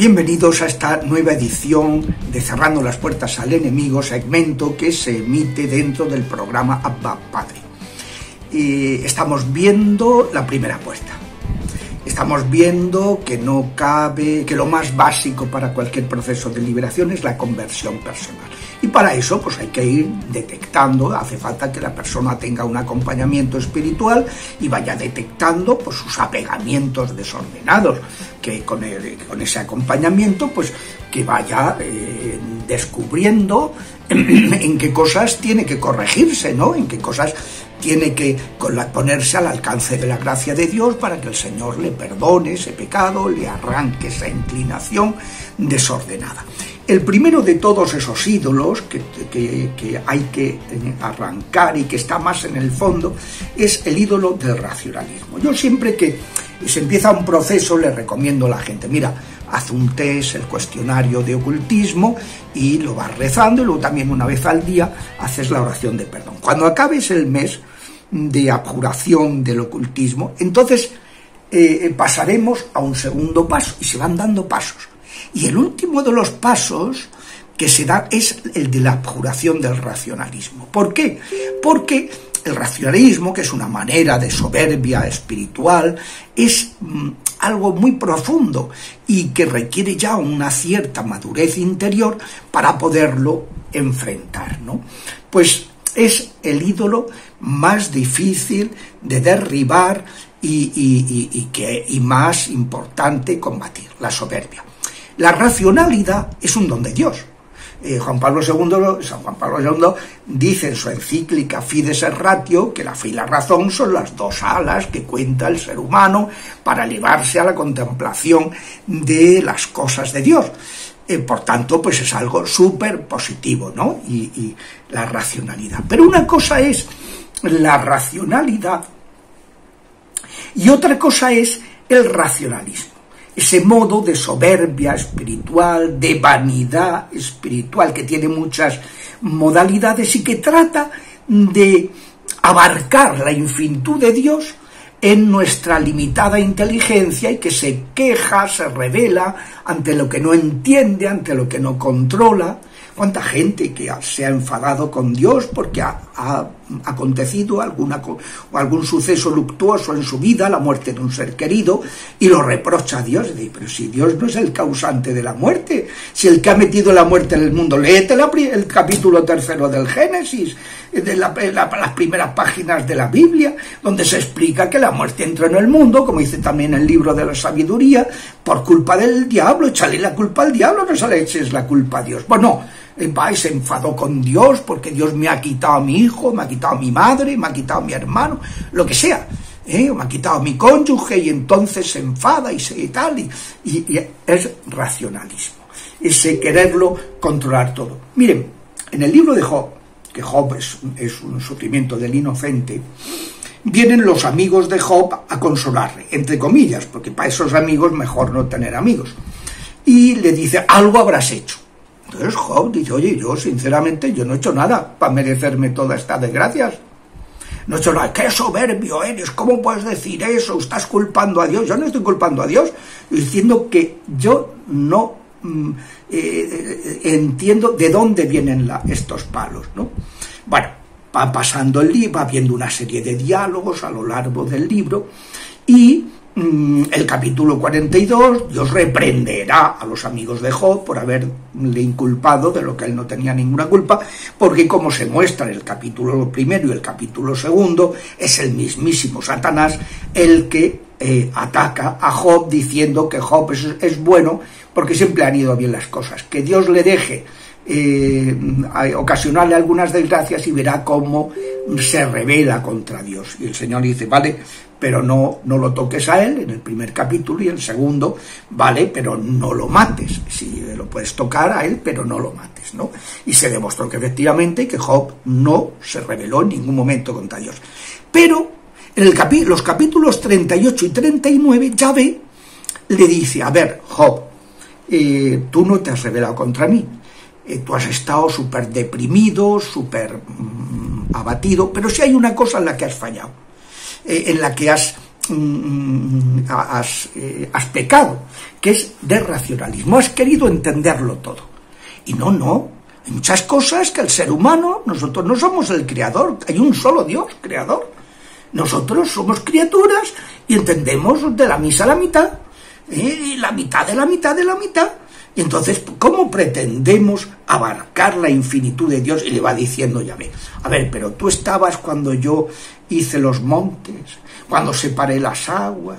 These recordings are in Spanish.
Bienvenidos a esta nueva edición de Cerrando las Puertas al Enemigo, segmento que se emite dentro del programa Abba Padre. Estamos viendo la primera puerta. Estamos viendo que no cabe, que lo más básico para cualquier proceso de liberación es la conversión personal. Y para eso pues hay que ir detectando, hace falta que la persona tenga un acompañamiento espiritual y vaya detectando pues sus apegamientos desordenados, que con ese acompañamiento pues que vaya descubriendo en qué cosas tiene que corregirse, ¿no? En qué cosas tiene que ponerse al alcance de la gracia de Dios para que el Señor le perdone ese pecado, le arranque esa inclinación desordenada. El primero de todos esos ídolos que hay que arrancar y que está más en el fondo es el ídolo del racionalismo. Yo siempre que se empieza un proceso le recomiendo a la gente, mira, haz un test, el cuestionario de ocultismo y lo vas rezando y luego también una vez al día haces la oración de perdón. Cuando acabes el mes de abjuración del ocultismo, entonces pasaremos a un segundo paso y se van dando pasos. Y el último de los pasos que se da es el de la abjuración del racionalismo. ¿Por qué? Porque el racionalismo, que es una manera de soberbia espiritual, es algo muy profundo y que requiere ya una cierta madurez interior para poderlo enfrentar, ¿no? Pues es el ídolo más difícil de derribar y más importante combatir, la soberbia. La racionalidad es un don de Dios. San Juan Pablo II dice en su encíclica Fides et Ratio que la fe y la razón son las dos alas que cuenta el ser humano para elevarse a la contemplación de las cosas de Dios. Por tanto, pues es algo súper positivo, ¿no? Y la racionalidad. Pero una cosa es la racionalidad y otra cosa es el racionalismo. Ese modo de soberbia espiritual, de vanidad espiritual, que tiene muchas modalidades y que trata de abarcar la infinitud de Dios en nuestra limitada inteligencia y que se queja, se revela ante lo que no entiende, ante lo que no controla. ¿Cuánta gente que se ha enfadado con Dios porque ha acontecido algún suceso luctuoso en su vida, la muerte de un ser querido, y lo reprocha a Dios? Dice, pero si Dios no es el causante de la muerte, si el que ha metido la muerte en el mundo, léete el capítulo 3 del Génesis, de las primeras páginas de la Biblia, donde se explica que la muerte entró en el mundo, como dice también el libro de la sabiduría, por culpa del diablo. Échale la culpa al diablo, no se le eches la culpa a Dios. Bueno, va y se enfadó con Dios porque Dios me ha quitado a mi hijo, me ha quitado a mi madre, me ha quitado a mi hermano, lo que sea, me ha quitado a mi cónyuge, y entonces se enfada y es racionalismo, ese quererlo controlar todo. Miren, en el libro de Job, que Job es un sufrimiento del inocente, vienen los amigos de Job a consolarle, entre comillas, porque para esos amigos mejor no tener amigos, y le dice, algo habrás hecho. Entonces Job dice, oye, yo sinceramente yo no he hecho nada para merecerme todas estas desgracias. No he hecho nada. ¡Qué soberbio eres! ¿Cómo puedes decir eso? Estás culpando a Dios. Yo no estoy culpando a Dios. Estoy diciendo que yo no entiendo de dónde vienen estos palos, ¿no? Bueno, va pasando el libro, va viendo una serie de diálogos a lo largo del libro y el capítulo 42, Dios reprenderá a los amigos de Job por haberle inculpado de lo que él no tenía ninguna culpa, porque como se muestra en el capítulo primero y el capítulo segundo, es el mismísimo Satanás el que ataca a Job diciendo que Job es bueno porque siempre han ido bien las cosas, que Dios le deje ocasionarle algunas desgracias y verá cómo se rebela contra Dios. Y el Señor dice, vale, pero no lo toques a él en el primer capítulo, y en el segundo, vale, pero no lo mates. Sí, lo puedes tocar a él, pero no lo mates, ¿no? Y se demostró que efectivamente que Job no se rebeló en ningún momento contra Dios. Pero en los capítulos 38 y 39, Yahvé le dice, a ver, Job, tú no te has rebelado contra mí. Tú has estado súper deprimido, súper abatido, pero sí hay una cosa en la que has fallado, en la que has has pecado, que es de racionalismo, has querido entenderlo todo. Y no, hay muchas cosas que el ser humano, nosotros no somos el creador, hay un solo Dios creador. Nosotros somos criaturas y entendemos de la misa a la mitad, y la mitad de la mitad de la mitad. Y entonces, ¿cómo pretendemos abarcar la infinitud de Dios? Y le va diciendo Yahvé, a ver, pero tú estabas cuando yo hice los montes, cuando separé las aguas,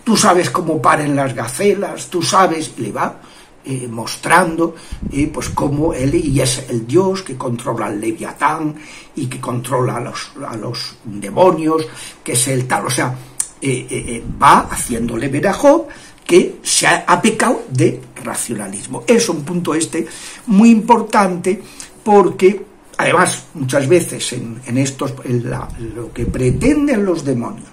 tú sabes cómo paren las gacelas, tú sabes, y le va mostrando pues cómo él, y es el Dios que controla al Leviatán y que controla a los demonios, que es el tal, o sea, va haciéndole ver a Job que se ha pecado de racionalismo. Es un punto muy importante, porque además muchas veces lo que pretenden los demonios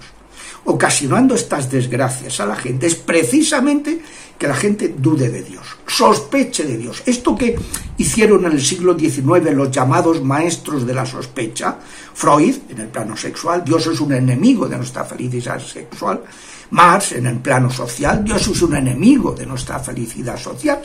ocasionando estas desgracias a la gente es precisamente que la gente dude de Dios, sospeche de Dios. Esto que hicieron en el siglo XIX los llamados maestros de la sospecha, Freud en el plano sexual, Dios es un enemigo de nuestra felicidad sexual, Marx en el plano social, Dios es un enemigo de nuestra felicidad social,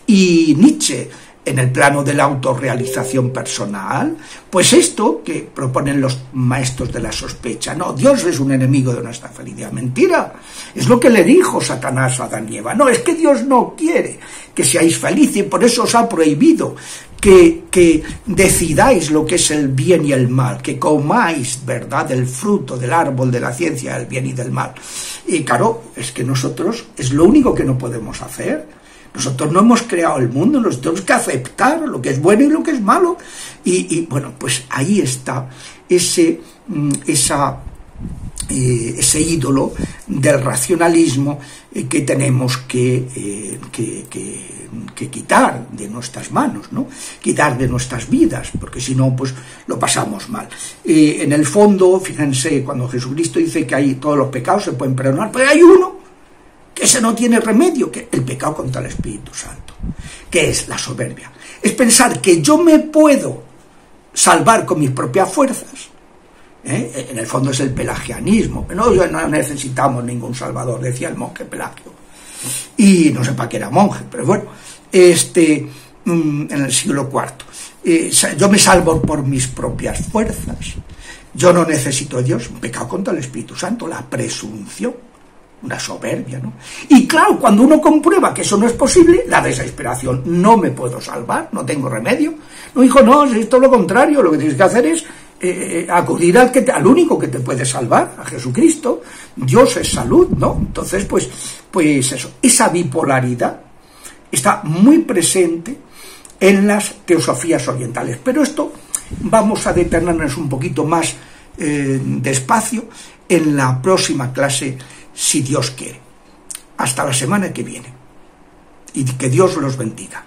y Nietzsche en el plano de la autorrealización personal, pues esto que proponen los maestros de la sospecha, no, Dios es un enemigo de nuestra felicidad, mentira, es lo que le dijo Satanás a Adán y Eva, no, es que Dios no quiere que seáis felices y por eso os ha prohibido que decidáis lo que es el bien y el mal, que comáis, ¿verdad?, del fruto del árbol de la ciencia del bien y del mal. Y claro, es que nosotros es lo único que no podemos hacer. Nosotros no hemos creado el mundo, nos tenemos que aceptar lo que es bueno y lo que es malo. Y bueno, pues ahí está ese ídolo del racionalismo que tenemos que quitar de nuestras manos, ¿no? Quitar de nuestras vidas, porque si no, pues lo pasamos mal. En el fondo, fíjense, cuando Jesucristo dice que hay todos los pecados se pueden perdonar, pero hay uno que ese no tiene remedio, que el pecado contra el Espíritu Santo, que es la soberbia. Es pensar que yo me puedo salvar con mis propias fuerzas. En el fondo es el pelagianismo. No necesitamos ningún salvador, decía el monje Pelagio. Y no sé para qué era monje, pero bueno, en el siglo IV. Yo me salvo por mis propias fuerzas. Yo no necesito a Dios. Un pecado contra el Espíritu Santo, la presunción. Una soberbia, ¿no? Y claro, cuando uno comprueba que eso no es posible, la desesperación, no me puedo salvar, no tengo remedio. No, hijo, no, es todo lo contrario, lo que tienes que hacer es acudir al único que te puede salvar, a Jesucristo. Dios es salud, ¿no? Entonces, pues eso, esa bipolaridad está muy presente en las teosofías orientales. Pero esto vamos a detenernos un poquito más despacio en la próxima clase, si Dios quiere. Hasta la semana que viene. Y que Dios los bendiga.